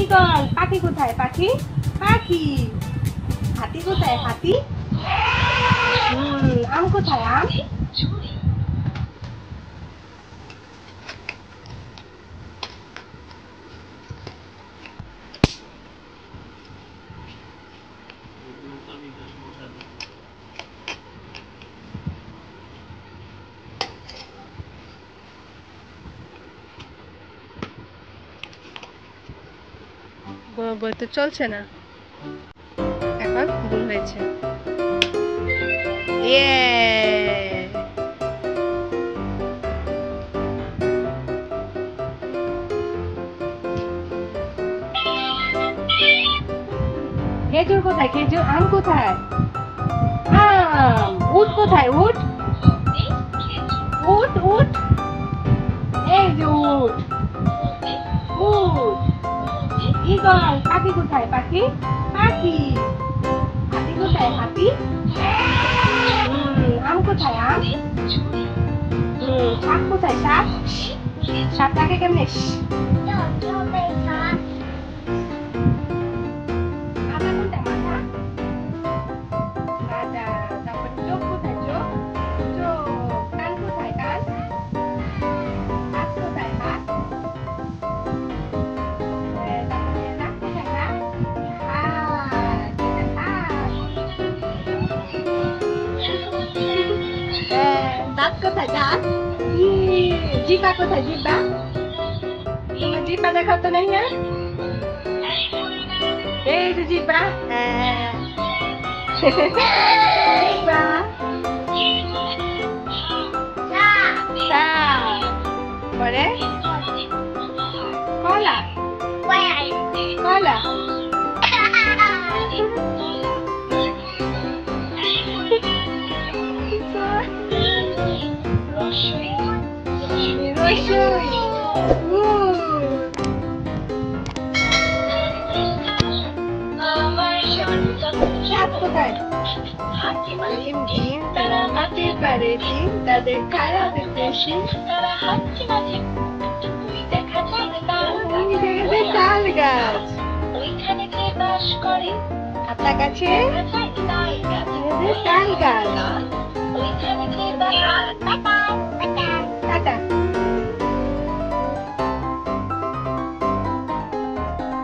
Eagle পাখি কোথায়? পাখি পাখি। হাতি কোথায়? হাতি। আম কোথায়? আম। বই তো চলছে না, এখন ভুল হয়েছে। খেজুর কোথায়? খেজুর। আম কোথায়? আম। উট কোথায়? উট। উট উট এই যে উট। উট। ঈগল পাখি কোথায়? পাখি পাখি। হাতি কোথায়? হাতি। আম কোথায়? আম। সাপ কোথায়? সাপ। সাপ ডাকে কেমনে? মাথা কোনটা? মাথা। মাথা। তারপর চোখ কোথায়? চোখ। চোখ। কান কোথায়? কান। হাত কোথায়? হাত। তারপরে নাক কোথায়? নাক। হাত। এটা হাত। দাঁত কোথায়? দাঁত। জিহ্বা কোথায়? জিহ্বা। তোমার জিহ্বা দেখাও তো নাই না? এই যে জিহ্বা। জিহ্বা। পরে কলা। কলা। রসুন। সাপ কোথায়? ডিম ডিম তারা মাটির পারে ডিম, তাদের খারাপ বেশি, তারা হাঁটছে মাঝে দেখা যায় তাল গাছ। ওইখানে যে বাস করে আতা গাছে তাল গাছ। ওইখানে যে বাস। Tata tata tata.